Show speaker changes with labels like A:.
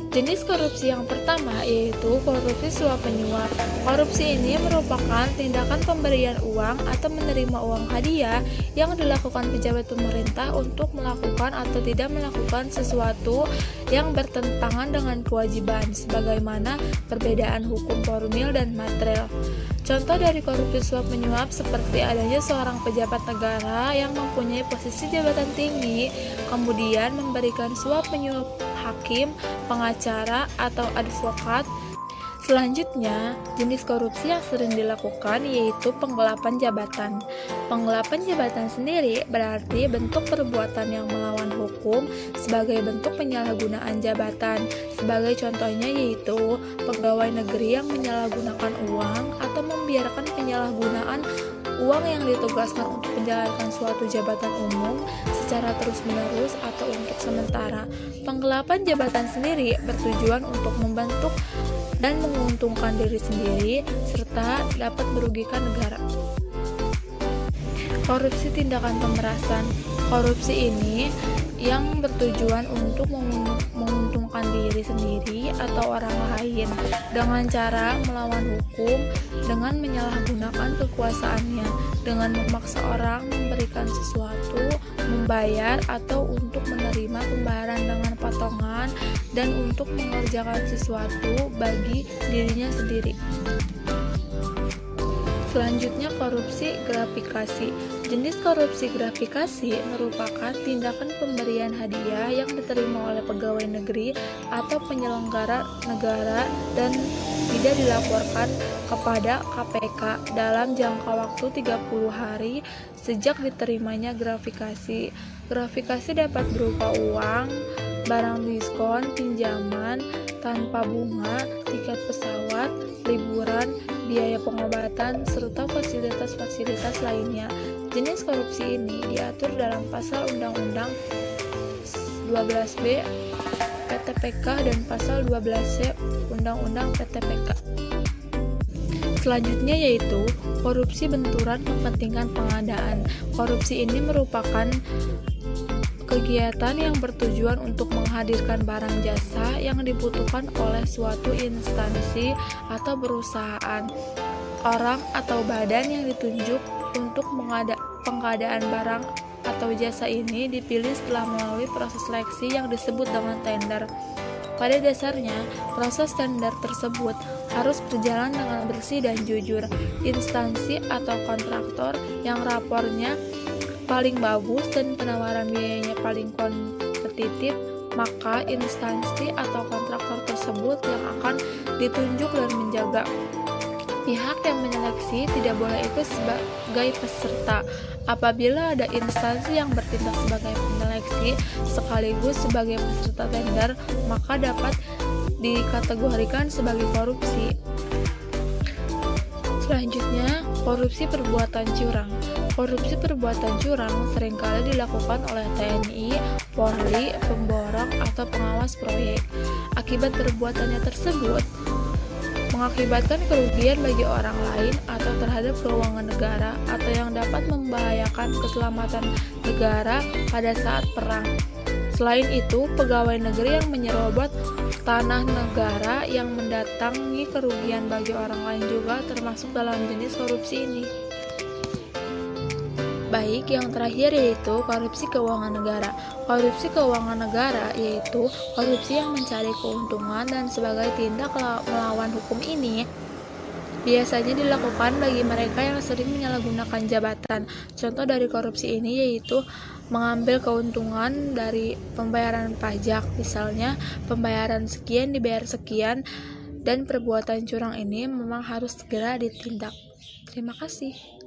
A: Jenis korupsi yang pertama yaitu korupsi suap menyuap. Korupsi ini merupakan tindakan pemberian uang atau menerima uang hadiah yang dilakukan pejabat pemerintah untuk melakukan atau tidak melakukan sesuatu yang bertentangan dengan kewajiban, sebagaimana perbedaan hukum formil dan material. Contoh dari korupsi suap menyuap seperti adanya seorang pejabat negara yang mempunyai posisi jabatan tinggi, kemudian memberikan suap menyuap hakim, pengacara, atau advokat. Selanjutnya, jenis korupsi yang sering dilakukan yaitu penggelapan jabatan. Penggelapan jabatan sendiri berarti bentuk perbuatan yang melawan hukum sebagai bentuk penyalahgunaan jabatan. Sebagai contohnya yaitu pegawai negeri yang menyalahgunakan uang atau membiarkan penyalahgunaan uang yang ditugaskan untuk menjalankan suatu jabatan umum secara terus-menerus atau untuk sementara. Penggelapan jabatan sendiri bertujuan untuk membentuk dan menguntungkan diri sendiri serta dapat merugikan negara. Korupsi tindakan pemerasan. Korupsi ini yang bertujuan untuk menguntungkan diri sendiri atau orang lain dengan cara melawan hukum, dengan menyalahgunakan kekuasaannya, dengan memaksa orang memberikan sesuatu, membayar atau untuk menerima pembayaran dengan potongan, dan untuk mengerjakan sesuatu bagi dirinya sendiri. Selanjutnya, korupsi gratifikasi. Jenis korupsi gratifikasi merupakan tindakan pemberian hadiah yang diterima oleh pegawai negeri atau penyelenggara negara dan tidak dilaporkan kepada KPK dalam jangka waktu 30 hari sejak diterimanya gratifikasi. Gratifikasi dapat berupa uang, barang diskon, pinjaman tanpa bunga, tiket pesawat, liburan, biaya pengobatan, serta fasilitas-fasilitas lainnya. Jenis korupsi ini diatur dalam pasal Undang-Undang 12B PTPK dan pasal 12C Undang-Undang PTPK. Selanjutnya yaitu korupsi benturan kepentingan pengadaan. Korupsi ini merupakan kegiatan yang bertujuan untuk menghadirkan barang jasa yang dibutuhkan oleh suatu instansi atau perusahaan, orang atau badan yang ditunjuk untuk pengadaan barang atau jasa ini dipilih setelah melalui proses seleksi yang disebut dengan tender. Pada dasarnya, proses tender tersebut harus berjalan dengan bersih dan jujur. Instansi atau kontraktor yang rapornya paling bagus dan penawaran biayanya paling kompetitif, maka instansi atau kontraktor tersebut yang akan ditunjuk dan menjaga. Pihak yang menyeleksi tidak boleh ikut sebagai peserta. Apabila ada instansi yang bertindak sebagai penyeleksi sekaligus sebagai peserta tender, maka dapat dikategorikan sebagai korupsi. Selanjutnya, korupsi perbuatan curang. Korupsi perbuatan curang seringkali dilakukan oleh TNI, Polri, pemborong, atau pengawas proyek. Akibat perbuatannya tersebut mengakibatkan kerugian bagi orang lain atau terhadap keuangan negara atau yang dapat membahayakan keselamatan negara pada saat perang. Selain itu, pegawai negeri yang menyerobot tanah negara yang mendatangi kerugian bagi orang lain juga termasuk dalam jenis korupsi ini. Baik, yang terakhir yaitu korupsi keuangan negara. Korupsi keuangan negara yaitu korupsi yang mencari keuntungan dan sebagai tindak melawan hukum ini biasanya dilakukan bagi mereka yang sering menyalahgunakan jabatan. Contoh dari korupsi ini yaitu mengambil keuntungan dari pembayaran pajak, misalnya pembayaran sekian dibayar sekian, dan perbuatan curang ini memang harus segera ditindak. Terima kasih.